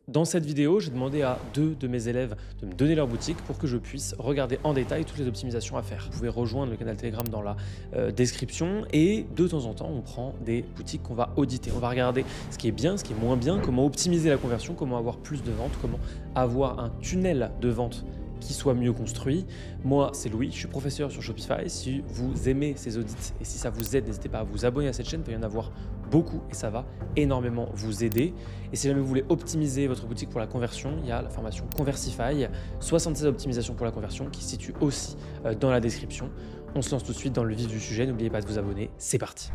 Dans cette vidéo, j'ai demandé à 2 de mes élèves de me donner leur boutique pour que je puisse regarder en détail toutes les optimisations à faire. Vous pouvez rejoindre le canal Telegram dans la description et de temps en temps, on prend des boutiques qu'on va auditer. On va regarder ce qui est bien, ce qui est moins bien, comment optimiser la conversion, comment avoir plus de ventes, comment avoir un tunnel de vente qui soit mieux construit. Moi, c'est Louis, je suis professeur sur Shopify. Si vous aimez ces audits et si ça vous aide, n'hésitez pas à vous abonner à cette chaîne, il peut y en avoir beaucoup et ça va énormément vous aider. Et si jamais vous voulez optimiser votre boutique pour la conversion, il y a la formation Conversify, 76 optimisations pour la conversion qui se situe aussi dans la description. On se lance tout de suite dans le vif du sujet, n'oubliez pas de vous abonner, c'est parti.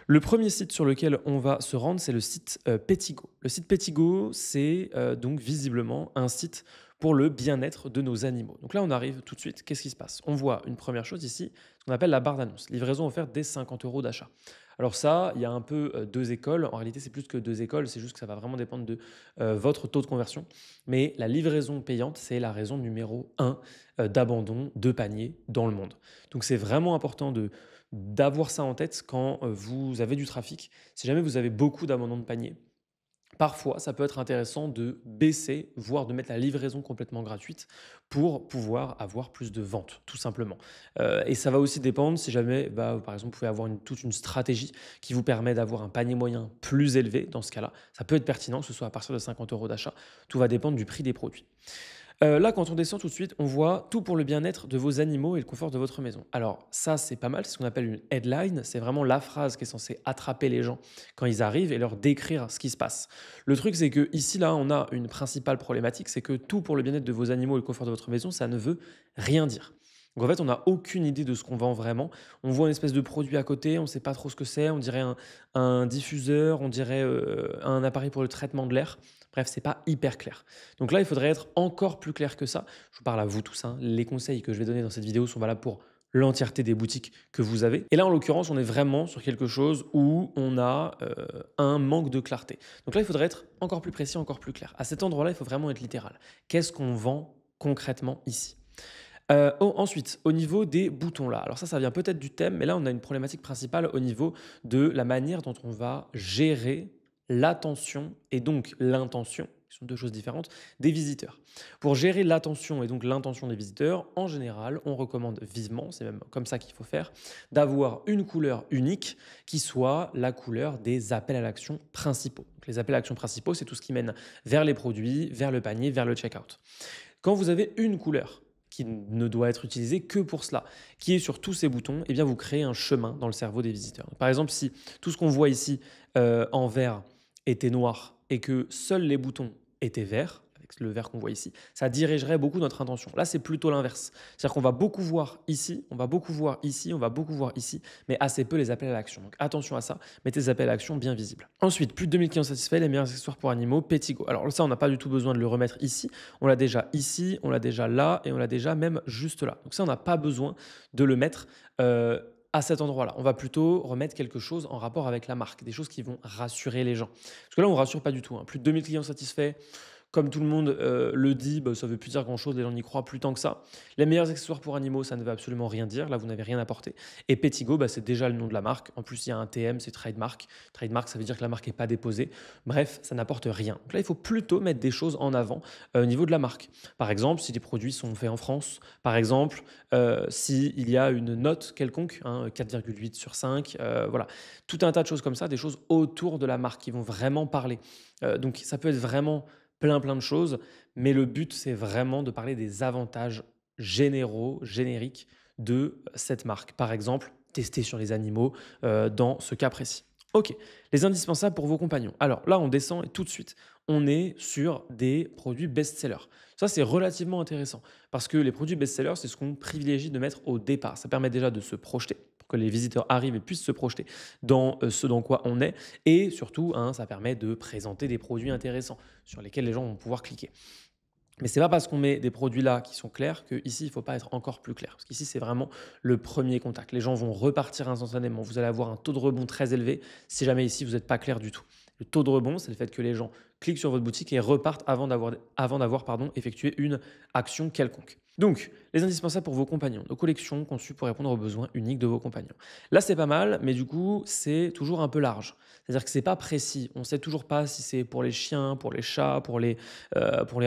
Le premier site sur lequel on va se rendre, c'est le site Petigo. Le site Petigo, c'est donc visiblement un site pour le bien-être de nos animaux. Donc là, on arrive tout de suite. Qu'est-ce qui se passe? On voit une première chose ici, ce qu'on appelle la barre d'annonce. Livraison offerte dès 50 € d'achat. Alors ça, il y a un peu deux écoles. En réalité, c'est plus que deux écoles. C'est juste que ça va vraiment dépendre de votre taux de conversion. Mais la livraison payante, c'est la raison numéro 1 d'abandon de panier dans le monde. Donc c'est vraiment important d'avoir ça en tête quand vous avez du trafic. Si jamais vous avez beaucoup d'abandon de panier, parfois, ça peut être intéressant de baisser, voire de mettre la livraison complètement gratuite pour pouvoir avoir plus de ventes, tout simplement. Et ça va aussi dépendre si jamais, par exemple, vous pouvez avoir toute une stratégie qui vous permet d'avoir un panier moyen plus élevé. Dans ce cas-là, ça peut être pertinent, que ce soit à partir de 50 € d'achat. Tout va dépendre du prix des produits. Là, quand on descend tout de suite, on voit tout pour le bien-être de vos animaux et le confort de votre maison. Alors ça, c'est pas mal, c'est ce qu'on appelle une headline. C'est vraiment la phrase qui est censée attraper les gens quand ils arrivent et leur décrire ce qui se passe. Le truc, c'est que ici, là, on a une principale problématique, c'est que tout pour le bien-être de vos animaux et le confort de votre maison, ça ne veut rien dire. Donc en fait, on n'a aucune idée de ce qu'on vend vraiment. On voit une espèce de produit à côté, on ne sait pas trop ce que c'est. On dirait un diffuseur, on dirait un appareil pour le traitement de l'air. Bref, c'est pas hyper clair. Donc là, il faudrait être encore plus clair que ça. Je vous parle à vous tous, hein. Les conseils que je vais donner dans cette vidéo sont valables pour l'entièreté des boutiques que vous avez. Et là, en l'occurrence, on est vraiment sur quelque chose où on a un manque de clarté. Donc là, il faudrait être encore plus précis, encore plus clair. À cet endroit-là, il faut vraiment être littéral. Qu'est-ce qu'on vend concrètement ici? Ensuite, au niveau des boutons là, alors ça vient peut-être du thème, mais là on a une problématique principale au niveau de la manière dont on va gérer l'attention et donc l'intention, qui sont deux choses différentes, des visiteurs. Pour gérer l'attention et donc l'intention des visiteurs, en général, on recommande vivement, c'est même comme ça qu'il faut faire, d'avoir une couleur unique qui soit la couleur des appels à l'action principaux. Donc, les appels à l'action principaux, c'est tout ce qui mène vers les produits, vers le panier, vers le checkout. Quand vous avez une couleur qui ne doit être utilisée que pour cela, qui est sur tous ces boutons, eh bien vous créez un chemin dans le cerveau des visiteurs. Par exemple, si tout ce qu'on voit ici en vert était noir et que seuls les boutons étaient verts, avec le vert qu'on voit ici, ça dirigerait beaucoup notre intention. Là, c'est plutôt l'inverse. C'est-à-dire qu'on va beaucoup voir ici, on va beaucoup voir ici, on va beaucoup voir ici, mais assez peu les appels à l'action. Donc attention à ça, mettez les appels à l'action bien visibles. Ensuite, plus de 2000 clients satisfaits, les meilleurs accessoires pour animaux, Petigo. Alors ça, on n'a pas du tout besoin de le remettre ici. On l'a déjà ici, on l'a déjà là et on l'a déjà même juste là. Donc ça, on n'a pas besoin de le mettre à cet endroit-là. On va plutôt remettre quelque chose en rapport avec la marque, des choses qui vont rassurer les gens. Parce que là, on ne rassure pas du tout, hein. Plus de 2000 clients satisfaits, comme tout le monde le dit, ça ne veut plus dire grand-chose, les gens n'y croient plus tant que ça. Les meilleurs accessoires pour animaux, ça ne veut absolument rien dire. Là, vous n'avez rien apporté. Et Petigo, c'est déjà le nom de la marque. En plus, il y a un TM, c'est trademark. Trademark, ça veut dire que la marque n'est pas déposée. Bref, ça n'apporte rien. Donc là, il faut plutôt mettre des choses en avant au niveau de la marque. Par exemple, si les produits sont faits en France. Par exemple, s'il y a une note quelconque, 4,8 sur 5. Voilà. Tout un tas de choses comme ça, des choses autour de la marque qui vont vraiment parler. Donc, ça peut être vraiment plein de choses, mais le but, c'est vraiment de parler des avantages généraux, génériques de cette marque. Par exemple, tester sur les animaux dans ce cas précis. Ok, les indispensables pour vos compagnons. Alors là, on descend et tout de suite, on est sur des produits best-sellers. Ça, c'est relativement intéressant parce que les produits best-sellers, c'est ce qu'on privilégie de mettre au départ. Ça permet déjà de se projeter pour que les visiteurs arrivent et puissent se projeter dans ce dans quoi on est. Et surtout, ça permet de présenter des produits intéressants sur lesquels les gens vont pouvoir cliquer. Mais c'est pas parce qu'on met des produits là qui sont clairs qu'ici, il ne faut pas être encore plus clair. Parce qu'ici, c'est vraiment le premier contact. Les gens vont repartir instantanément. Vous allez avoir un taux de rebond très élevé si jamais ici, vous n'êtes pas clair du tout. Le taux de rebond, c'est le fait que les gens cliquent sur votre boutique et repartent avant d'avoir effectué une action quelconque. Donc, les indispensables pour vos compagnons, nos collections conçues pour répondre aux besoins uniques de vos compagnons. Là, c'est pas mal, mais du coup, c'est toujours un peu large. C'est-à-dire que c'est pas précis. On sait toujours pas si c'est pour les chiens, pour les chats, pour les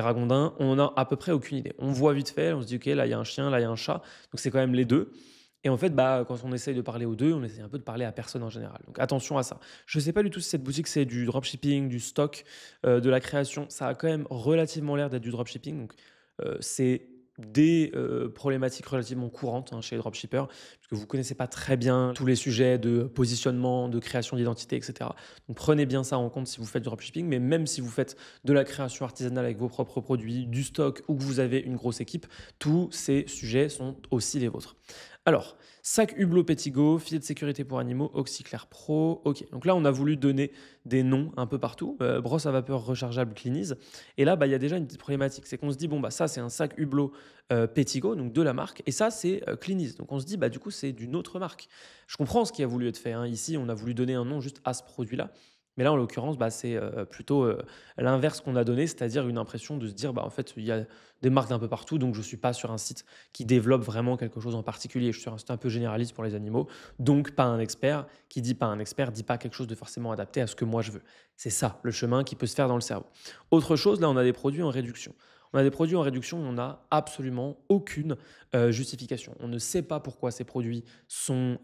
ragondins. On a à peu près aucune idée. On voit vite fait, on se dit, ok, là, il y a un chien, là, il y a un chat. Donc, c'est quand même les deux. Et en fait, quand on essaye de parler aux deux, on essaye un peu de parler à personne en général. Donc attention à ça. Je ne sais pas du tout si cette boutique c'est du dropshipping, du stock, de la création. Ça a quand même relativement l'air d'être du dropshipping. Donc c'est des problématiques relativement courantes chez les dropshippers, puisque vous ne connaissez pas très bien tous les sujets de positionnement, de création d'identité, etc. Donc prenez bien ça en compte si vous faites du dropshipping, mais même si vous faites de la création artisanale avec vos propres produits, du stock ou que vous avez une grosse équipe, tous ces sujets sont aussi les vôtres. Alors, sac Hublot Pettigo, filet de sécurité pour animaux, Oxyclair Pro. Ok, donc là, on a voulu donner des noms un peu partout. Brosse à vapeur rechargeable Cleanize. Et là, il y a déjà une petite problématique. C'est qu'on se dit, ça, c'est un sac Hublot Pettigo, donc de la marque. Et ça, c'est Cleanize. Donc on se dit, du coup, c'est d'une autre marque. Je comprends ce qui a voulu être fait. Ici, on a voulu donner un nom juste à ce produit-là. Mais là, en l'occurrence, c'est plutôt l'inverse qu'on a donné, c'est-à-dire une impression de se dire, en fait, il y a des marques d'un peu partout, donc je ne suis pas sur un site qui développe vraiment quelque chose en particulier. Je suis sur un site un peu généraliste pour les animaux, donc pas un expert. Qui dit pas un expert, dit pas quelque chose de forcément adapté à ce que moi je veux. C'est ça, le chemin qui peut se faire dans le cerveau. Autre chose, là, on a des produits en réduction. On a des produits en réduction, on n'a absolument aucune justification. On ne sait pas pourquoi ces produits sont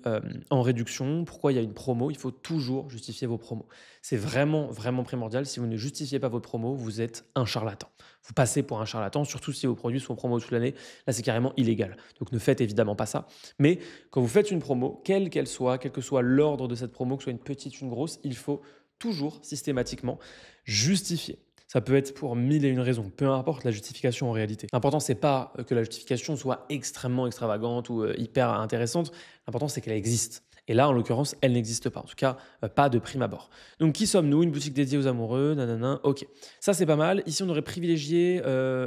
en réduction, pourquoi il y a une promo. Il faut toujours justifier vos promos. C'est vraiment, vraiment primordial. Si vous ne justifiez pas votre promo, vous êtes un charlatan. Vous passez pour un charlatan, surtout si vos produits sont promo toute l'année. Là, c'est carrément illégal. Donc, ne faites évidemment pas ça. Mais quand vous faites une promo, quelle qu'elle soit, quel que soit l'ordre de cette promo, que ce soit une petite, une grosse, il faut toujours systématiquement justifier. Ça peut être pour mille et une raisons, peu importe la justification en réalité. L'important, c'est pas que la justification soit extrêmement extravagante ou hyper intéressante. L'important, c'est qu'elle existe. Et là, en l'occurrence, elle n'existe pas. En tout cas, pas de prime abord. Donc, qui sommes-nous? Une boutique dédiée aux amoureux, nanana, ok. Ça, c'est pas mal. Ici, on aurait privilégié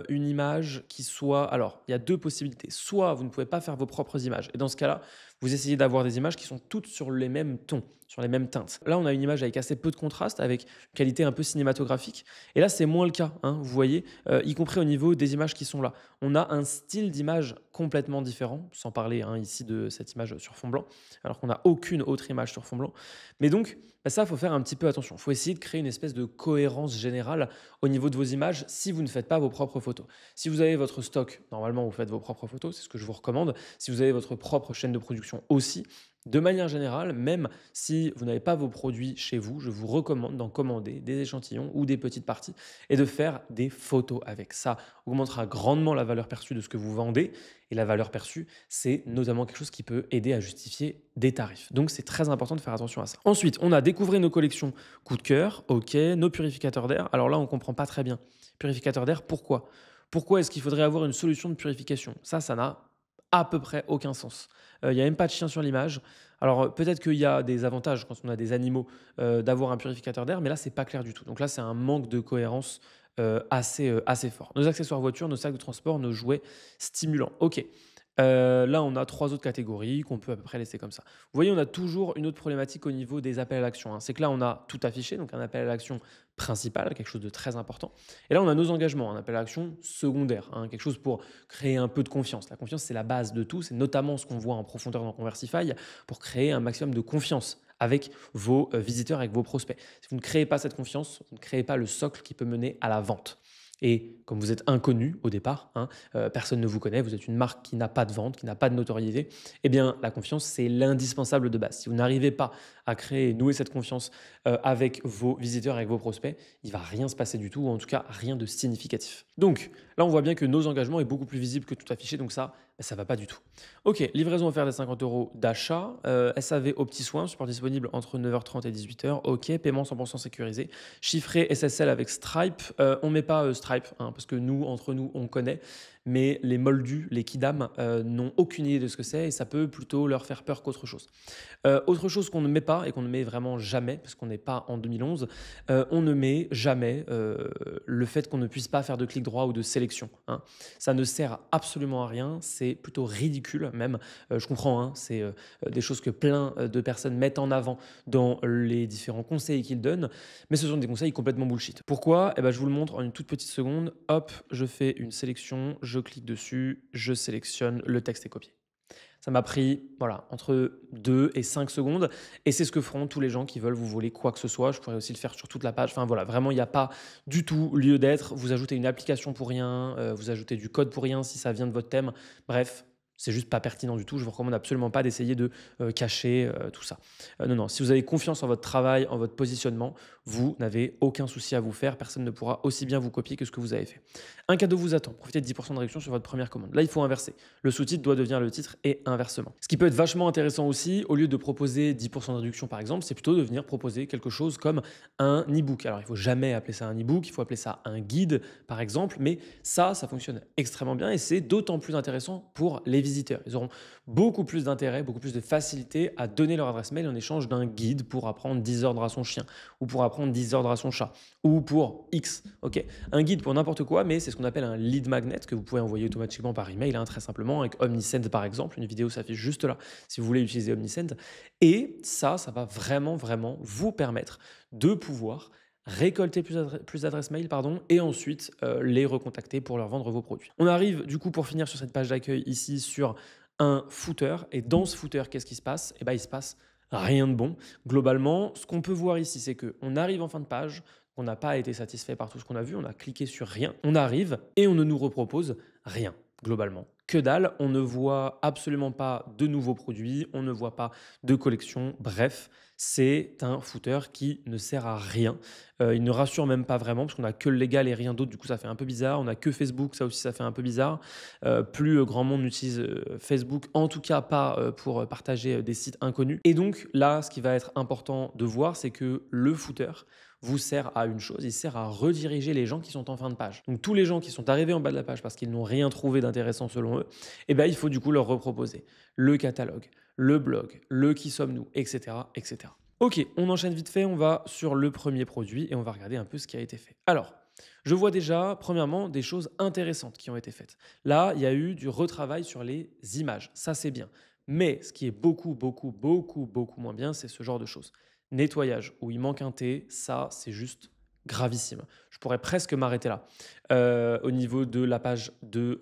une image qui soit... Alors, il y a deux possibilités. Soit vous ne pouvez pas faire vos propres images. Et dans ce cas-là, vous essayez d'avoir des images qui sont toutes sur les mêmes tons, sur les mêmes teintes. Là, on a une image avec assez peu de contraste, avec une qualité un peu cinématographique. Et là, c'est moins le cas, vous voyez, y compris au niveau des images qui sont là. On a un style d'image complètement différent, sans parler ici de cette image sur fond blanc, alors qu'on n'a aucune autre image sur fond blanc. Mais donc, ça, il faut faire un petit peu attention. Il faut essayer de créer une espèce de cohérence générale au niveau de vos images si vous ne faites pas vos propres photos. Si vous avez votre stock, normalement, vous faites vos propres photos, c'est ce que je vous recommande. Si vous avez votre propre chaîne de production aussi, de manière générale, même si vous n'avez pas vos produits chez vous, je vous recommande d'en commander des échantillons ou des petites parties et de faire des photos avec. Ça augmentera grandement la valeur perçue de ce que vous vendez. Et la valeur perçue, c'est notamment quelque chose qui peut aider à justifier des tarifs. Donc, c'est très important de faire attention à ça. Ensuite, on a découvert nos collections coup de cœur, ok, nos purificateurs d'air. Alors là, on ne comprend pas très bien. Purificateur d'air, pourquoi? Pourquoi est-ce qu'il faudrait avoir une solution de purification? Ça n'a à peu près aucun sens. Il n'y a même pas de chien sur l'image. Alors peut-être qu'il y a des avantages quand on a des animaux d'avoir un purificateur d'air, mais là, c'est pas clair du tout. Donc là, c'est un manque de cohérence assez fort. Nos accessoires voitures, nos sacs de transport, nos jouets stimulants. Ok. Là, on a 3 autres catégories qu'on peut à peu près laisser comme ça. Vous voyez, on a toujours une autre problématique au niveau des appels à l'action. C'est que là, on a tout affiché, donc un appel à l'action principal, quelque chose de très important. Et là, on a nos engagements, un appel à l'action secondaire, quelque chose pour créer un peu de confiance. La confiance, c'est la base de tout. C'est notamment ce qu'on voit en profondeur dans Conversify pour créer un maximum de confiance avec vos visiteurs, avec vos prospects. Si vous ne créez pas cette confiance, vous ne créez pas le socle qui peut mener à la vente. Et comme vous êtes inconnu au départ, personne ne vous connaît, vous êtes une marque qui n'a pas de vente, qui n'a pas de notoriété, eh bien la confiance, c'est l'indispensable de base. Si vous n'arrivez pas à créer, nouer cette confiance avec vos visiteurs, avec vos prospects, il ne va rien se passer du tout, ou en tout cas rien de significatif. Donc là, on voit bien que nos engagements est beaucoup plus visible que tout affiché, donc ça ne va pas du tout. Ok, livraison offerte à 50 € d'achat, SAV au petit soin, support disponible entre 9h30 et 18h, ok, paiement 100% sécurisé, chiffré SSL avec Stripe, on ne met pas Stripe, parce que nous, entre nous, on connaît, mais les moldus, les kidam, n'ont aucune idée de ce que c'est et ça peut plutôt leur faire peur qu'autre chose. Autre chose qu'on ne met pas et qu'on ne met vraiment jamais, parce qu'on n'est pas en 2011, on ne met jamais le fait qu'on ne puisse pas faire de clic droit ou de sélection, hein. Ça ne sert absolument à rien, c'est plutôt ridicule même. Je comprends, hein, c'est des choses que plein de personnes mettent en avant dans les différents conseils qu'ils donnent, mais ce sont des conseils complètement bullshit. Pourquoi? Eh ben, je vous le montre en une toute petite seconde. Hop, je fais une sélection, je clique dessus, je sélectionne, le texte est copié. Ça m'a pris voilà, entre 2 et 5 secondes et c'est ce que feront tous les gens qui veulent vous voler quoi que ce soit. Je pourrais aussi le faire sur toute la page. Enfin voilà, vraiment, il n'y a pas du tout lieu d'être. Vous ajoutez une application pour rien, vous ajoutez du code pour rien si ça vient de votre thème. Bref, c'est juste pas pertinent du tout. Je vous recommande absolument pas d'essayer de cacher tout ça. Non, non, si vous avez confiance en votre travail, en votre positionnement, vous n'avez aucun souci à vous faire. Personne ne pourra aussi bien vous copier que ce que vous avez fait. Un cadeau vous attend. Profitez de 10% de réduction sur votre première commande. Là, il faut inverser. Le sous-titre doit devenir le titre et inversement. Ce qui peut être vachement intéressant aussi, au lieu de proposer 10% de réduction par exemple, c'est plutôt de venir proposer quelque chose comme un e-book. Alors, il ne faut jamais appeler ça un e-book, il faut appeler ça un guide par exemple, mais ça fonctionne extrêmement bien et c'est d'autant plus intéressant pour les visiteurs. Ils auront beaucoup plus d'intérêt, beaucoup plus de facilité à donner leur adresse mail en échange d'un guide pour apprendre 10 ordres à son chien ou pour apprendre 10 ordres à son chat ou pour X. Ok, un guide pour n'importe quoi, mais c'est ce qu'on appelle un lead magnet que vous pouvez envoyer automatiquement par email, hein, très simplement, avec Omnisend par exemple. Une vidéo s'affiche juste là si vous voulez utiliser Omnisend. Et ça va vraiment, vraiment vous permettre de pouvoir récolter plus d'adresses mail et ensuite les recontacter pour leur vendre vos produits. On arrive du coup pour finir sur cette page d'accueil ici sur un footer et dans ce footer, qu'est-ce qui se passe? Eh ben, il se passe rien de bon. Globalement, ce qu'on peut voir ici, c'est qu'on arrive en fin de page, on n'a pas été satisfait par tout ce qu'on a vu, on a cliqué sur rien, on arrive et on ne nous repropose rien, globalement. Que dalle, on ne voit absolument pas de nouveaux produits, on ne voit pas de collection, bref, c'est un footer qui ne sert à rien. Il ne rassure même pas vraiment parce qu'on n'a que le légal et rien d'autre, du coup ça fait un peu bizarre. On n'a que Facebook, ça aussi ça fait un peu bizarre. Plus grand monde n'utilise Facebook, en tout cas pas pour partager des sites inconnus. Et donc là, ce qui va être important de voir, c'est que le footer vous sert à une chose, il sert à rediriger les gens qui sont en fin de page. Donc tous les gens qui sont arrivés en bas de la page parce qu'ils n'ont rien trouvé d'intéressant selon eux, eh ben, il faut du coup leur reproposer le catalogue, le blog, le qui sommes-nous, etc., etc. Ok, on enchaîne vite fait, on va sur le premier produit et on va regarder un peu ce qui a été fait. Alors, je vois déjà, premièrement, des choses intéressantes qui ont été faites. Là, il y a eu du retravail sur les images, ça c'est bien. Mais ce qui est beaucoup, beaucoup, beaucoup, beaucoup moins bien, c'est ce genre de choses. Nettoyage, où il manque un T, ça c'est juste gravissime. Je pourrais presque m'arrêter là, au niveau de la page de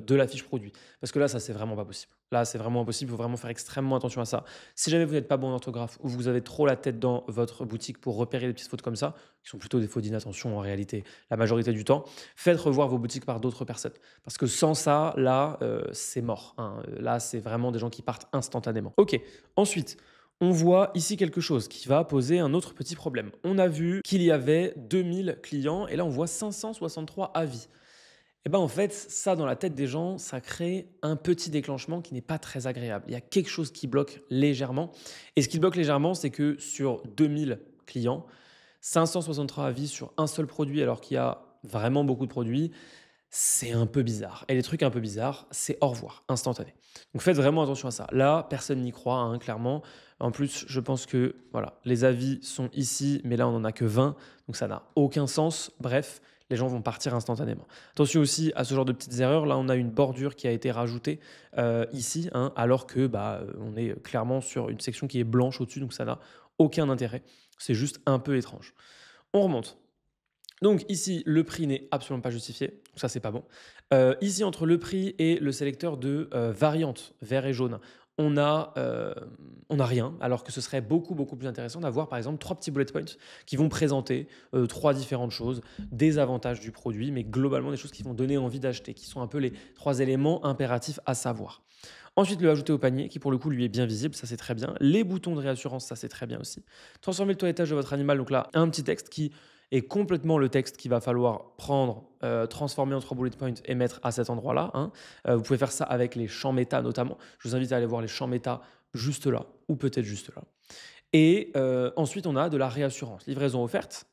la fiche produit. Parce que là, ça c'est vraiment pas possible. Là, c'est vraiment impossible, il faut vraiment faire extrêmement attention à ça. Si jamais vous n'êtes pas bon en orthographe ou vous avez trop la tête dans votre boutique pour repérer des petites fautes comme ça, qui sont plutôt des fautes d'inattention en réalité, la majorité du temps, faites revoir vos boutiques par d'autres personnes. Parce que sans ça, là, c'est mort, hein. Là, c'est vraiment des gens qui partent instantanément. Ok, ensuite, on voit ici quelque chose qui va poser un autre petit problème. On a vu qu'il y avait 2000 clients et là, on voit 563 avis. Et ben en fait, ça, dans la tête des gens, ça crée un petit déclenchement qui n'est pas très agréable. Il y a quelque chose qui bloque légèrement. Et ce qui bloque légèrement, c'est que sur 2000 clients, 563 avis sur un seul produit, alors qu'il y a vraiment beaucoup de produits, c'est un peu bizarre. Et les trucs un peu bizarres, c'est au revoir, instantané. Donc faites vraiment attention à ça. Là, personne n'y croit, hein, clairement. En plus, je pense que voilà, les avis sont ici, mais là, on n'en a que 20. Donc ça n'a aucun sens. Bref, les gens vont partir instantanément. Attention aussi à ce genre de petites erreurs. Là, on a une bordure qui a été rajoutée ici, hein, alors que on est clairement sur une section qui est blanche au-dessus, donc ça n'a aucun intérêt. C'est juste un peu étrange. On remonte. Donc ici, le prix n'est absolument pas justifié, donc ça c'est pas bon. Ici, entre le prix et le sélecteur de variantes, vert et jaune, on a rien, alors que ce serait beaucoup, beaucoup plus intéressant d'avoir par exemple 3 petits bullet points qui vont présenter 3 différentes choses, des avantages du produit, mais globalement des choses qui vont donner envie d'acheter, qui sont un peu les 3 éléments impératifs à savoir. Ensuite, le ajouter au panier, qui pour le coup lui est bien visible, ça c'est très bien. Les boutons de réassurance, ça c'est très bien aussi. Transformer le toilettage de votre animal, donc là, un petit texte qui est complètement le texte qu'il va falloir prendre, transformer en 3 bullet points et mettre à cet endroit-là, hein. Vous pouvez faire ça avec les champs méta notamment. Je vous invite à aller voir les champs méta juste là, ou peut-être juste là. Et ensuite, on a de la réassurance. Livraison offerte,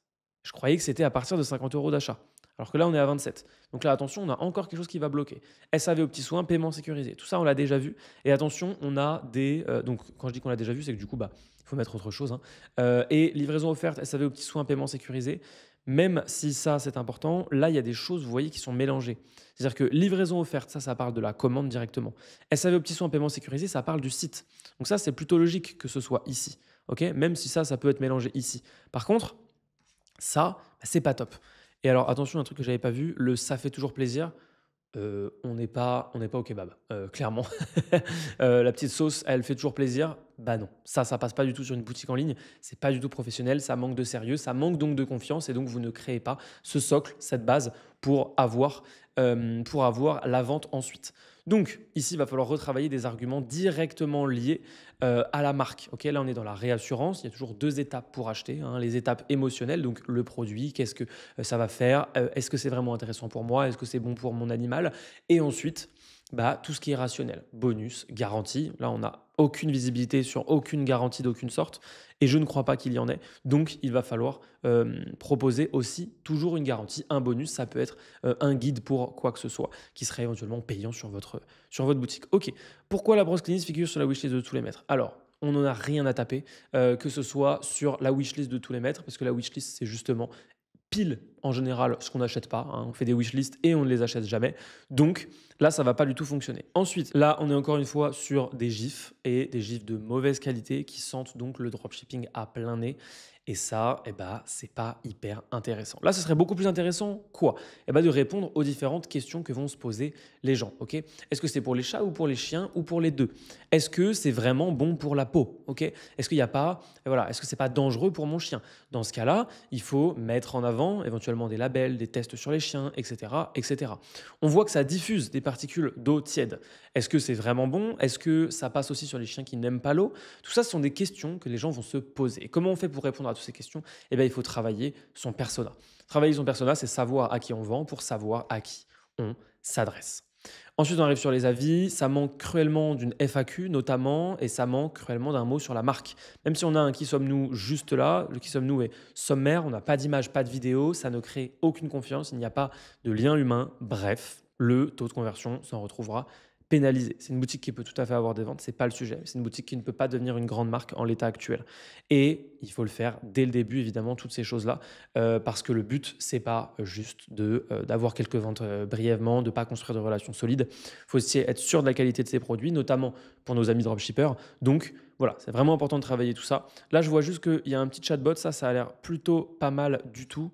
je croyais que c'était à partir de 50 € d'achat. Alors que là, on est à 27. Donc là, attention, on a encore quelque chose qui va bloquer. SAV aux petits soins, paiement sécurisé. Tout ça, on l'a déjà vu. Et attention, on a des... donc, quand je dis qu'on l'a déjà vu, c'est que du coup, il faut mettre autre chose, hein. Et livraison offerte, SAV aux petits soins, paiement sécurisé. Même si ça, c'est important, là, il y a des choses, vous voyez, qui sont mélangées. C'est-à-dire que livraison offerte, ça parle de la commande directement. SAV aux petits soins, paiement sécurisé, ça parle du site. Donc ça, c'est plutôt logique que ce soit ici. Okay, même si ça peut être mélangé ici. Par contre, ça, c'est pas top. Et alors, attention, un truc que j'avais pas vu, le ça fait toujours plaisir. On n'est pas au kebab, clairement. La petite sauce, elle fait toujours plaisir. Bah non, ça passe pas du tout sur une boutique en ligne. C'est pas du tout professionnel, ça manque de sérieux, ça manque donc de confiance et donc vous ne créez pas ce socle, cette base pour avoir la vente ensuite. Donc ici, il va falloir retravailler des arguments directement liés à la marque. Ok, là, on est dans la réassurance. Il y a toujours 2 étapes pour acheter, hein. Les étapes émotionnelles, donc le produit, qu'est-ce que ça va faire, est-ce que c'est vraiment intéressant pour moi, est-ce que c'est bon pour mon animal, et ensuite, tout ce qui est rationnel, bonus, garantie. Là, on n'a aucune visibilité sur aucune garantie d'aucune sorte et je ne crois pas qu'il y en ait. Donc, il va falloir proposer aussi toujours une garantie, un bonus. Ça peut être un guide pour quoi que ce soit qui serait éventuellement payant sur votre boutique. Ok, pourquoi la brosse cleanise figure sur la wishlist de tous les maîtres? Alors, on n'en a rien à taper, que ce soit sur la wishlist de tous les maîtres, parce que la wishlist, c'est justement pile en général ce qu'on n'achète pas, hein. On fait des wishlists et on ne les achète jamais. Donc là, ça va pas du tout fonctionner. Ensuite, là, on est encore une fois sur des gifs et des gifs de mauvaise qualité qui sentent donc le dropshipping à plein nez. Et ça, c'est pas hyper intéressant. Là, ce serait beaucoup plus intéressant quoi? De répondre aux différentes questions que vont se poser les gens. Ok? Est-ce que c'est pour les chats ou pour les chiens ou pour les deux? Est-ce que c'est vraiment bon pour la peau? Ok? Est-ce qu'il n'y a pas, voilà, est-ce que c'est pas dangereux pour mon chien? Dans ce cas-là, il faut mettre en avant éventuellement des labels, des tests sur les chiens, etc., etc. On voit que ça diffuse des particules d'eau tiède. Est-ce que c'est vraiment bon? Est-ce que ça passe aussi sur les chiens qui n'aiment pas l'eau? Tout ça, ce sont des questions que les gens vont se poser. Et comment on fait pour répondre à toutes ces questions? Il faut travailler son persona. Travailler son persona, c'est savoir à qui on vend pour savoir à qui on s'adresse. Ensuite, on arrive sur les avis. Ça manque cruellement d'une FAQ notamment et ça manque cruellement d'un mot sur la marque. Même si on a un qui sommes-nous juste là, le qui sommes-nous est sommaire, on n'a pas d'image, pas de vidéo, ça ne crée aucune confiance, il n'y a pas de lien humain. Bref, le taux de conversion s'en retrouvera pénalisé. C'est une boutique qui peut tout à fait avoir des ventes, c'est pas le sujet. C'est une boutique qui ne peut pas devenir une grande marque en l'état actuel. Et il faut le faire dès le début, évidemment, toutes ces choses-là, parce que le but, c'est pas juste d'avoir quelques ventes brièvement, de pas construire de relations solides. Il faut aussi être sûr de la qualité de ses produits, notamment pour nos amis dropshippers. Donc voilà, c'est vraiment important de travailler tout ça. Là, je vois juste qu'il y a un petit chatbot, ça a l'air plutôt pas mal du tout.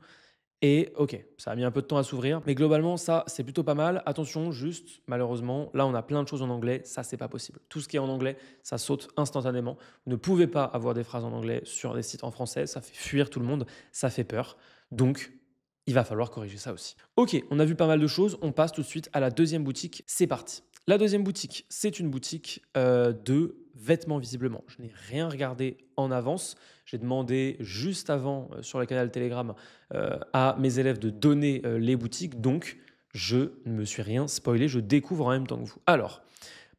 Et ok, ça a mis un peu de temps à s'ouvrir, mais globalement, ça, c'est plutôt pas mal. Attention, juste, malheureusement, là, on a plein de choses en anglais, ça, c'est pas possible. Tout ce qui est en anglais, ça saute instantanément. Vous ne pouvez pas avoir des phrases en anglais sur des sites en français, ça fait fuir tout le monde, ça fait peur. Donc, il va falloir corriger ça aussi. Ok, on a vu pas mal de choses, on passe tout de suite à la deuxième boutique, c'est parti. La deuxième boutique, c'est une boutique de vêtements visiblement. Je n'ai rien regardé en avance. J'ai demandé juste avant sur le canal Telegram à mes élèves de donner les boutiques. Donc, je ne me suis rien spoilé. Je découvre en même temps que vous. Alors,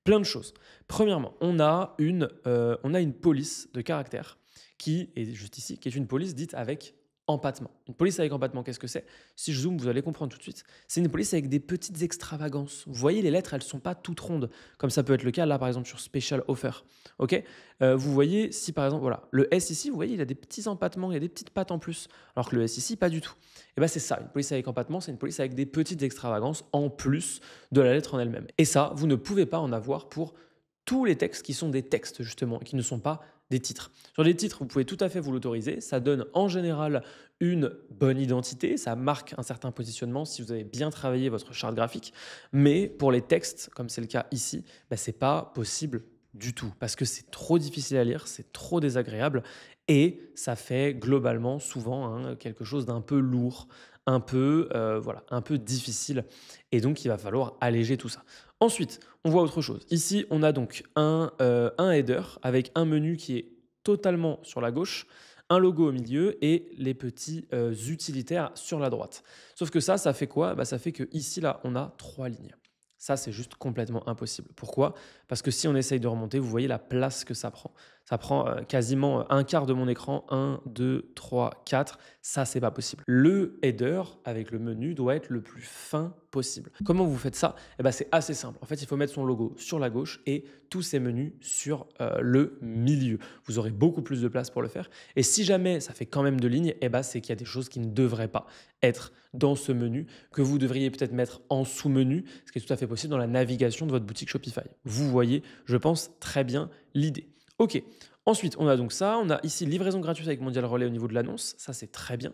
plein de choses. Premièrement, on a une police de caractère qui est juste ici, qui est une police dite avec empattement. Une police avec empattement, qu'est-ce que c'est? Si je zoome, vous allez comprendre tout de suite. C'est une police avec des petites extravagances. Vous voyez, les lettres, elles ne sont pas toutes rondes, comme ça peut être le cas là, par exemple, sur Special Offer. Ok, vous voyez, si par exemple, voilà, le S ici, vous voyez, il a des petits empattements, il y a des petites pattes en plus, alors que le S ici, pas du tout. Et c'est ça, une police avec empattement, c'est une police avec des petites extravagances en plus de la lettre en elle-même. Et ça, vous ne pouvez pas en avoir pour tous les textes qui sont des textes, justement, et qui ne sont pas des titres. Sur les titres, vous pouvez tout à fait vous l'autoriser. Ça donne en général une bonne identité, ça marque un certain positionnement si vous avez bien travaillé votre charte graphique. Mais pour les textes, comme c'est le cas ici, ce n'est pas possible du tout parce que c'est trop difficile à lire, c'est trop désagréable et ça fait globalement souvent quelque chose d'un peu lourd, un peu difficile. Et donc, il va falloir alléger tout ça. Ensuite, on voit autre chose. Ici, on a donc un header avec un menu qui est totalement sur la gauche, un logo au milieu et les petits utilitaires sur la droite. Sauf que ça fait quoi? Ça fait que ici, là, on a 3 lignes. Ça, c'est juste complètement impossible. Pourquoi? Parce que si on essaye de remonter, vous voyez la place que ça prend. Ça prend quasiment un quart de mon écran. 1, 2, 3, 4. Ça, c'est pas possible. Le header avec le menu doit être le plus fin possible. Comment vous faites ça? Eh ben, c'est assez simple. En fait, il faut mettre son logo sur la gauche et tous ces menus sur le milieu. Vous aurez beaucoup plus de place pour le faire. Et si jamais ça fait quand même 2 lignes, eh ben, c'est qu'il y a des choses qui ne devraient pas être dans ce menu, que vous devriez peut-être mettre en sous-menu, ce qui est tout à fait possible dans la navigation de votre boutique Shopify. Vous voyez, je pense, très bien l'idée. OK. Ensuite, on a donc ça. On a ici livraison gratuite avec Mondial Relais au niveau de l'annonce. Ça, c'est très bien.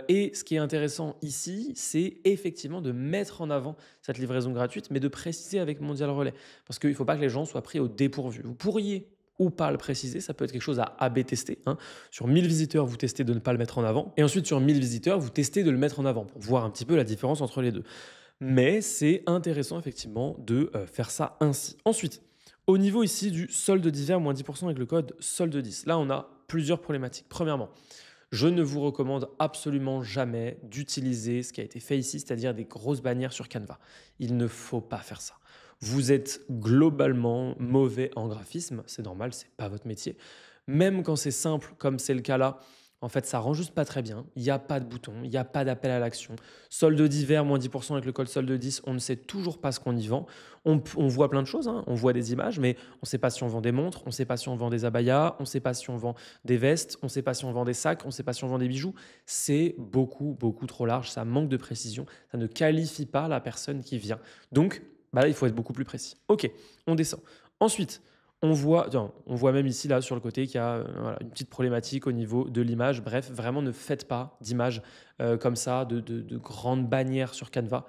Et ce qui est intéressant ici, c'est effectivement de mettre en avant cette livraison gratuite, mais de préciser avec Mondial Relais. Parce qu'il ne faut pas que les gens soient pris au dépourvu. Vous pourriez ou pas le préciser, ça peut être quelque chose à AB tester. Hein. Sur 1000 visiteurs, vous testez de ne pas le mettre en avant. Et ensuite, sur 1000 visiteurs, vous testez de le mettre en avant pour voir un petit peu la différence entre les deux. Mais c'est intéressant effectivement de faire ça ainsi. Ensuite, au niveau ici du solde d'hiver, moins 10% avec le code solde10. Là, on a plusieurs problématiques. Premièrement, je ne vous recommande absolument jamais d'utiliser ce qui a été fait ici, c'est-à-dire des grosses bannières sur Canva. Il ne faut pas faire ça. Vous êtes globalement mauvais en graphisme, c'est normal, c'est pas votre métier. Même quand c'est simple, comme c'est le cas là, en fait, ça rend juste pas très bien. Il n'y a pas de bouton, il n'y a pas d'appel à l'action. Solde d'hiver, moins 10% avec le code solde 10, on ne sait toujours pas ce qu'on y vend. On voit plein de choses, hein. On voit des images, mais on ne sait pas si on vend des montres, on ne sait pas si on vend des abayas, on ne sait pas si on vend des vestes, on ne sait pas si on vend des sacs, on ne sait pas si on vend des bijoux. C'est beaucoup, beaucoup trop large, ça manque de précision, ça ne qualifie pas la personne qui vient. Donc, bah là, il faut être beaucoup plus précis. OK, on descend. Ensuite, on voit même ici, là, sur le côté, qu'il y a voilà, une petite problématique au niveau de l'image. Bref, vraiment, ne faites pas d'image comme ça, de grandes bannières sur Canva.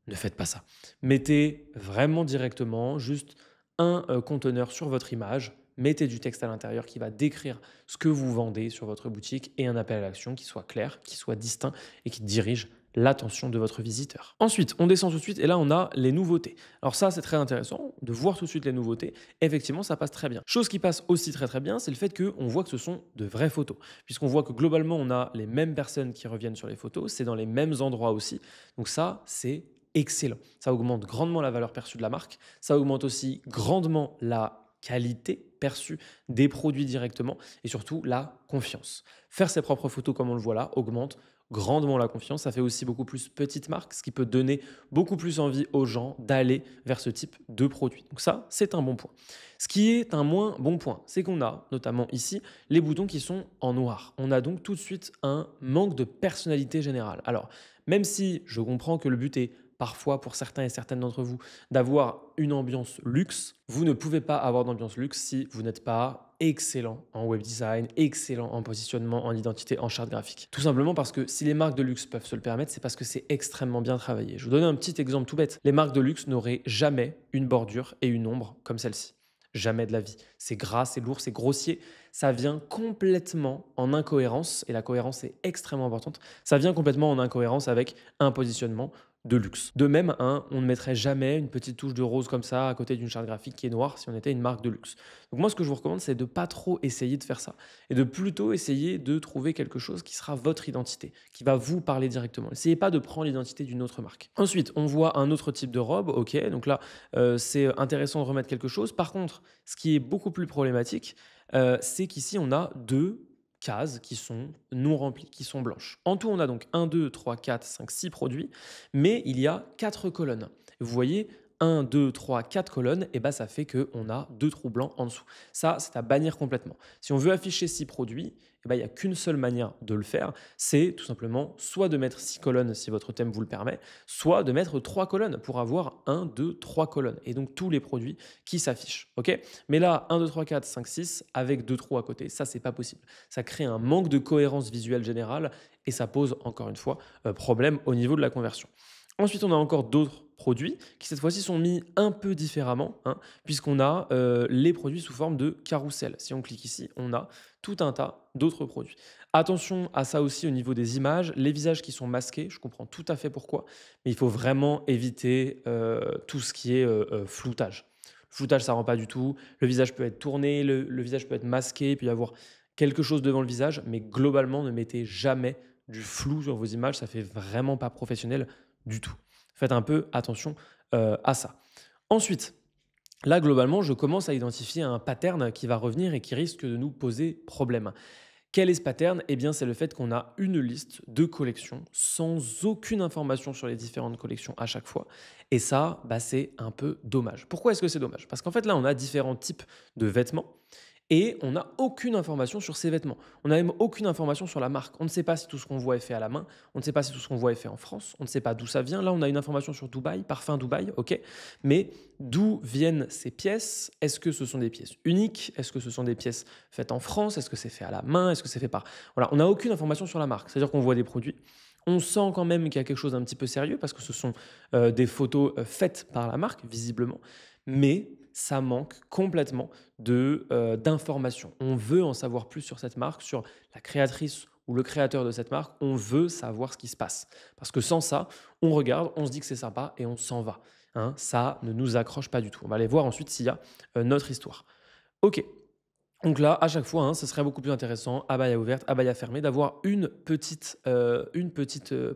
Ne faites pas ça. Mettez vraiment directement juste un conteneur sur votre image. Mettez du texte à l'intérieur qui va décrire ce que vous vendez sur votre boutique et un appel à l'action qui soit clair, qui soit distinct et qui dirige l'attention de votre visiteur. Ensuite, on descend tout de suite et là, on a les nouveautés. Alors ça, c'est très intéressant de voir tout de suite les nouveautés. Effectivement, ça passe très bien. Chose qui passe aussi très très bien, c'est le fait qu'on voit que ce sont de vraies photos. Puisqu'on voit que globalement, on a les mêmes personnes qui reviennent sur les photos, c'est dans les mêmes endroits aussi. Donc ça, c'est excellent. Ça augmente grandement la valeur perçue de la marque. Ça augmente aussi grandement la qualité perçue des produits directement et surtout la confiance. Faire ses propres photos comme on le voit là augmente grandement la confiance. Ça fait aussi beaucoup plus petite marque, ce qui peut donner beaucoup plus envie aux gens d'aller vers ce type de produit. Donc ça, c'est un bon point. Ce qui est un moins bon point, c'est qu'on a notamment ici les boutons qui sont en noir. On a donc tout de suite un manque de personnalité générale. Alors, même si je comprends que le but est parfois pour certains et certaines d'entre vous d'avoir une ambiance luxe, vous ne pouvez pas avoir d'ambiance luxe si vous n'êtes pas excellent en web design, excellent en positionnement, en identité, en charte graphique. Tout simplement parce que si les marques de luxe peuvent se le permettre, c'est parce que c'est extrêmement bien travaillé. Je vous donne un petit exemple tout bête. Les marques de luxe n'auraient jamais une bordure et une ombre comme celle-ci. Jamais de la vie. C'est gras, c'est lourd, c'est grossier. Ça vient complètement en incohérence, et la cohérence est extrêmement importante. Ça vient complètement en incohérence avec un positionnement de luxe. De même, on ne mettrait jamais une petite touche de rose comme ça à côté d'une charte graphique qui est noire si on était une marque de luxe. Donc moi, ce que je vous recommande, c'est de pas trop essayer de faire ça et de plutôt essayer de trouver quelque chose qui sera votre identité, qui va vous parler directement. N'essayez pas de prendre l'identité d'une autre marque. Ensuite, on voit un autre type de robe. Ok, donc là, c'est intéressant de remettre quelque chose. Par contre, ce qui est beaucoup plus problématique, c'est qu'ici, on a deux cases qui sont non remplies, qui sont blanches. En tout, on a donc 1, 2, 3, 4, 5, 6 produits, mais il y a 4 colonnes. Vous voyez, 1, 2, 3, 4 colonnes, et ben ça fait qu'on a 2 trous blancs en dessous. Ça, c'est à bannir complètement. Si on veut afficher 6 produits, eh ben, il n'y a qu'une seule manière de le faire, c'est tout simplement soit de mettre 6 colonnes si votre thème vous le permet, soit de mettre 3 colonnes pour avoir 1, 2, 3 colonnes, et donc tous les produits qui s'affichent. Ok, mais là, 1, 2, 3, 4, 5, 6, avec 2 trous à côté, ça, c'est pas possible. Ça crée un manque de cohérence visuelle générale, et ça pose, encore une fois, problème au niveau de la conversion. Ensuite, on a encore d'autres produits qui, cette fois-ci, sont mis un peu différemment, hein, puisqu'on a les produits sous forme de carrousel. Si on clique ici, on a tout un tas d'autres produits. Attention à ça aussi au niveau des images. Les visages qui sont masqués, je comprends tout à fait pourquoi, mais il faut vraiment éviter tout ce qui est floutage. Le floutage, ça ne rend pas du tout. Le visage peut être tourné, le visage peut être masqué, il peut y avoir quelque chose devant le visage, mais globalement, ne mettez jamais du flou sur vos images, ça fait vraiment pas professionnel du tout. Faites un peu attention à ça. Ensuite, Là, globalement, je commence à identifier un pattern qui va revenir et qui risque de nous poser problème. Quel est ce pattern? Eh bien, c'est le fait qu'on a une liste de collections sans aucune information sur les différentes collections à chaque fois. Et ça, bah, c'est un peu dommage. Pourquoi est-ce que c'est dommage? Parce qu'en fait, là, on a différents types de vêtements et on n'a aucune information sur ces vêtements. On n'a même aucune information sur la marque. On ne sait pas si tout ce qu'on voit est fait à la main. On ne sait pas si tout ce qu'on voit est fait en France. On ne sait pas d'où ça vient. Là, on a une information sur Dubaï, parfum Dubaï, ok. Mais d'où viennent ces pièces? Est-ce que ce sont des pièces uniques? Est-ce que ce sont des pièces faites en France? Est-ce que c'est fait à la main? Est-ce que c'est fait par... Voilà, on n'a aucune information sur la marque. C'est-à-dire qu'on voit des produits. On sent quand même qu'il y a quelque chose d'un petit peu sérieux parce que ce sont des photos faites par la marque, visiblement. Mais ça manque complètement d'informations. On veut en savoir plus sur cette marque, sur la créatrice ou le créateur de cette marque. On veut savoir ce qui se passe. Parce que sans ça, on regarde, on se dit que c'est sympa et on s'en va. Hein, ça ne nous accroche pas du tout. On va aller voir ensuite s'il y a notre histoire. Ok. Donc là, à chaque fois, hein, ce serait beaucoup plus intéressant, abaya ouverte, abaya fermée, d'avoir une petite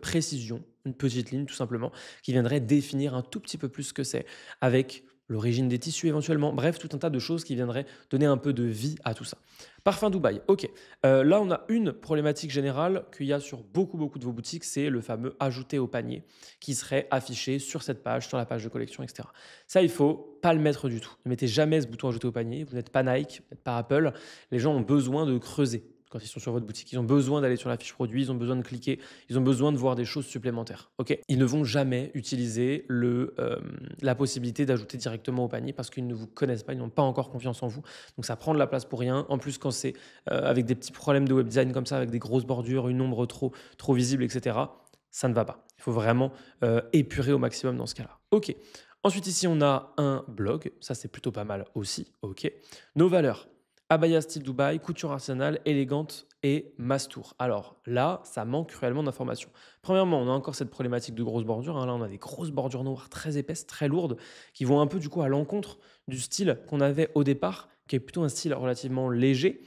précision, une petite ligne tout simplement, qui viendrait définir un tout petit peu plus ce que c'est, avec l'origine des tissus éventuellement, bref, tout un tas de choses qui viendraient donner un peu de vie à tout ça. Parfum Dubaï, ok. Là, on a une problématique générale qu'il y a sur beaucoup, beaucoup de vos boutiques, c'est le fameux ajouter au panier qui serait affiché sur cette page, sur la page de collection, etc. Ça, il faut pas le mettre du tout. Ne mettez jamais ce bouton ajouter au panier. Vous n'êtes pas Nike, vous n'êtes pas Apple. Les gens ont besoin de creuser quand ils sont sur votre boutique. Ils ont besoin d'aller sur la fiche produit, ils ont besoin de cliquer, ils ont besoin de voir des choses supplémentaires. Ok. Ils ne vont jamais utiliser la possibilité d'ajouter directement au panier parce qu'ils ne vous connaissent pas, ils n'ont pas encore confiance en vous. Donc ça prend de la place pour rien. En plus, quand c'est avec des petits problèmes de web design comme ça, avec des grosses bordures, une ombre trop visible, etc., ça ne va pas. Il faut vraiment épurer au maximum dans ce cas-là. Ok. Ensuite, ici, on a un blog. Ça, c'est plutôt pas mal aussi. OK. Nos valeurs. Abaya style Dubaï, couture artisanale, élégante et mastour. Alors là, ça manque cruellement d'informations. Premièrement, on a encore cette problématique de grosses bordures. Hein. Là, on a des grosses bordures noires très épaisses, très lourdes, qui vont un peu du coup à l'encontre du style qu'on avait au départ, qui est plutôt un style relativement léger.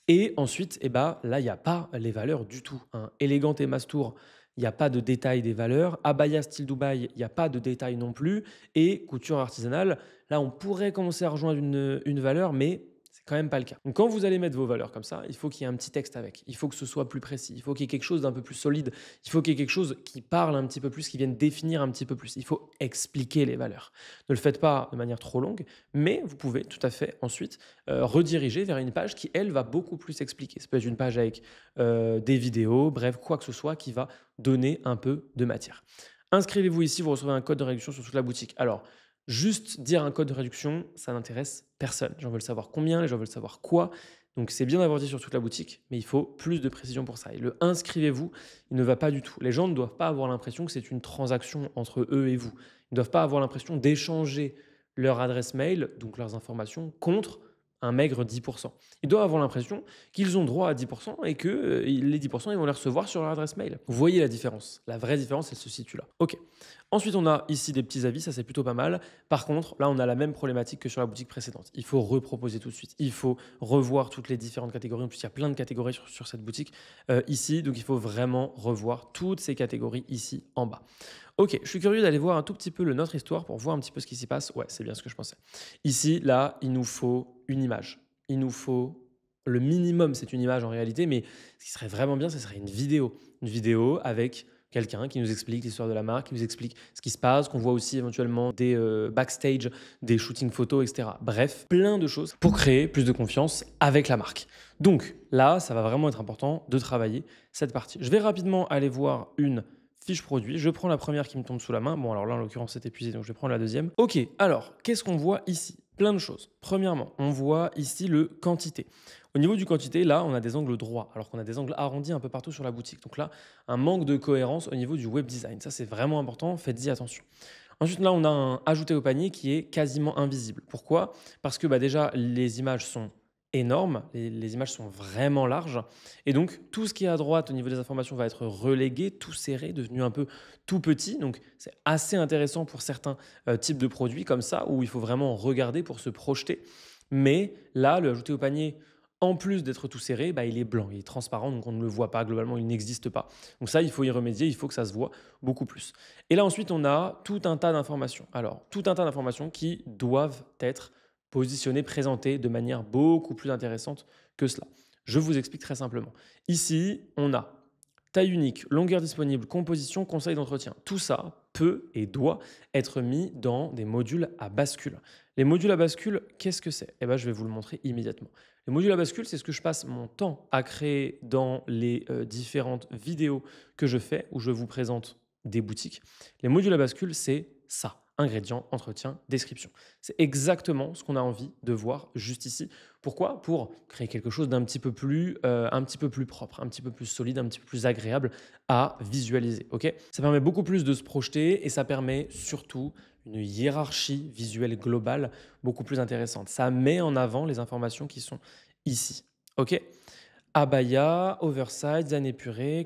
Et ensuite, eh ben, là, il n'y a pas les valeurs du tout. Hein. Élégante et mastour, il n'y a pas de détail des valeurs. Abaya style Dubaï, il n'y a pas de détail non plus. Et couture artisanale, là, on pourrait commencer à rejoindre une valeur, mais c'est quand même pas le cas. Donc, quand vous allez mettre vos valeurs comme ça, il faut qu'il y ait un petit texte avec. Il faut que ce soit plus précis. Il faut qu'il y ait quelque chose d'un peu plus solide. Il faut qu'il y ait quelque chose qui parle un petit peu plus, qui vienne définir un petit peu plus. Il faut expliquer les valeurs. Ne le faites pas de manière trop longue, mais vous pouvez tout à fait ensuite rediriger vers une page qui, elle, va beaucoup plus expliquer. Ça peut être une page avec des vidéos, bref, quoi que ce soit qui va donner un peu de matière. Inscrivez-vous ici, vous recevez un code de réduction sur toute la boutique. Alors, juste dire un code de réduction, ça n'intéresse personne. Les gens veulent savoir combien, les gens veulent savoir quoi. Donc, c'est bien d'avoir dit sur toute la boutique, mais il faut plus de précision pour ça. Et le inscrivez-vous, il ne va pas du tout. Les gens ne doivent pas avoir l'impression que c'est une transaction entre eux et vous. Ils ne doivent pas avoir l'impression d'échanger leur adresse mail, donc leurs informations, contre un maigre 10%. Ils doivent avoir l'impression qu'ils ont droit à 10% et que les 10%, ils vont les recevoir sur leur adresse mail. Vous voyez la différence. La vraie différence, elle se situe là. OK. Ensuite, on a ici des petits avis, ça c'est plutôt pas mal. Par contre, là, on a la même problématique que sur la boutique précédente. Il faut reproposer tout de suite. Il faut revoir toutes les différentes catégories. En plus, il y a plein de catégories sur cette boutique ici. Donc, il faut vraiment revoir toutes ces catégories ici en bas. Ok, je suis curieux d'aller voir un tout petit peu notre histoire pour voir un petit peu ce qui s'y passe. Ouais, c'est bien ce que je pensais. Ici, là, il nous faut une image. Il nous faut le minimum, c'est une image en réalité, mais ce qui serait vraiment bien, ce serait une vidéo. Une vidéo avec quelqu'un qui nous explique l'histoire de la marque, qui nous explique ce qui se passe, qu'on voit aussi éventuellement des backstage, des shootings photos, etc. Bref, plein de choses pour créer plus de confiance avec la marque. Donc là, ça va vraiment être important de travailler cette partie. Je vais rapidement aller voir une fiche produit. Je prends la première qui me tombe sous la main. Bon, alors là, en l'occurrence, c'est épuisé, donc je vais prendre la deuxième. Ok, alors, qu'est-ce qu'on voit ici? Plein de choses. Premièrement, on voit ici le quantité. Au niveau du quantité, là, on a des angles droits, alors qu'on a des angles arrondis un peu partout sur la boutique. Donc là, un manque de cohérence au niveau du web design. Ça, c'est vraiment important, faites-y attention. Ensuite, là, on a un ajouté au panier qui est quasiment invisible. Pourquoi? Parce que déjà, les images sont énormes, les images sont vraiment larges, et donc tout ce qui est à droite au niveau des informations va être relégué, tout serré, devenu un peu tout petit. Donc c'est assez intéressant pour certains types de produits comme ça, où il faut vraiment regarder pour se projeter. Mais là, le ajouter au panier En plus d'être tout serré, bah, il est blanc, il est transparent, donc on ne le voit pas, globalement, il n'existe pas. Donc ça, il faut y remédier, il faut que ça se voit beaucoup plus. Et là, ensuite, on a tout un tas d'informations. Alors, tout un tas d'informations qui doivent être positionnées, présentées de manière beaucoup plus intéressante que cela. Je vous explique très simplement. Ici, on a taille unique, longueur disponible, composition, conseil d'entretien. Tout ça peut et doit être mis dans des modules à bascule. Les modules à bascule, qu'est-ce que c'est? Eh ben, je vais vous le montrer immédiatement. Les modules à bascule, c'est ce que je passe mon temps à créer dans les différentes vidéos que je fais où je vous présente des boutiques. Les modules à bascule, c'est ça. Ingrédients, entretien, description. C'est exactement ce qu'on a envie de voir juste ici. Pourquoi? Pour créer quelque chose d'un un petit peu plus propre, un petit peu plus solide, un petit peu plus agréable à visualiser. Ok? Ça permet beaucoup plus de se projeter et ça permet surtout une hiérarchie visuelle globale beaucoup plus intéressante. Ça met en avant les informations qui sont ici. Ok? Abaya, oversize, design épuré,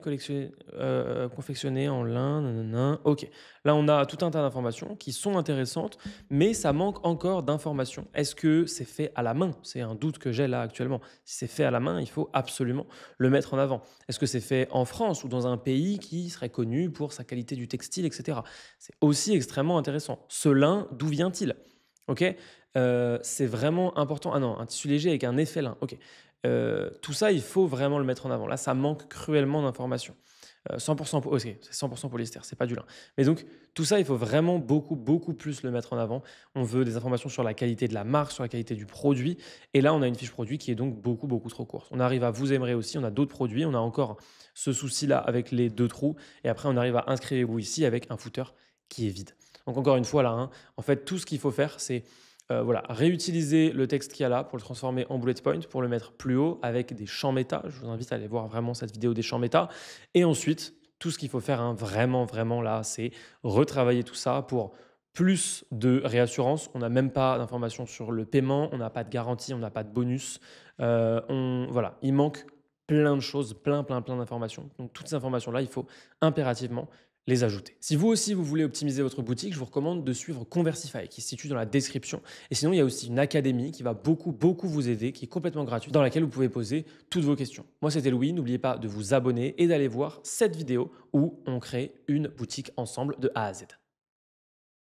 confectionné en lin, nanana. Ok, là on a tout un tas d'informations qui sont intéressantes, mais ça manque encore d'informations. Est-ce que c'est fait à la main? C'est un doute que j'ai là actuellement. Si c'est fait à la main, il faut absolument le mettre en avant. Est-ce que c'est fait en France ou dans un pays qui serait connu pour sa qualité du textile, etc. C'est aussi extrêmement intéressant. Ce lin, d'où vient-il? Ok, c'est vraiment important. Ah non, un tissu léger avec un effet lin. Ok. Tout ça, il faut vraiment le mettre en avant. Là, ça manque cruellement d'informations. 100% ok, c'est 100% polyester, c'est pas du lin. Mais donc, tout ça, il faut vraiment beaucoup, beaucoup plus le mettre en avant. On veut des informations sur la qualité de la marque, sur la qualité du produit. Et là, on a une fiche produit qui est donc beaucoup, beaucoup trop courte. On arrive à vous aimerez aussi, on a d'autres produits. On a encore ce souci-là avec les 2 trous. Et après, on arrive à inscrivez-vous ici avec un footer qui est vide. Donc, encore une fois, là, hein, en fait, tout ce qu'il faut faire, c'est voilà, réutiliser le texte qu'il y a là pour le transformer en bullet point, pour le mettre plus haut avec des champs méta. Je vous invite à aller voir vraiment cette vidéo des champs méta. Et ensuite, tout ce qu'il faut faire, hein, vraiment, vraiment là, c'est retravailler tout ça pour plus de réassurance. On n'a même pas d'informations sur le paiement, on n'a pas de garantie, on n'a pas de bonus. Voilà, il manque plein de choses, plein d'informations. Donc toutes ces informations-là, il faut impérativement les ajouter. Si vous aussi, vous voulez optimiser votre boutique, je vous recommande de suivre Conversify qui se situe dans la description. Et sinon, il y a aussi une académie qui va beaucoup vous aider, qui est complètement gratuite, dans laquelle vous pouvez poser toutes vos questions. Moi, c'était Louis. N'oubliez pas de vous abonner et d'aller voir cette vidéo où on crée une boutique ensemble de A à Z.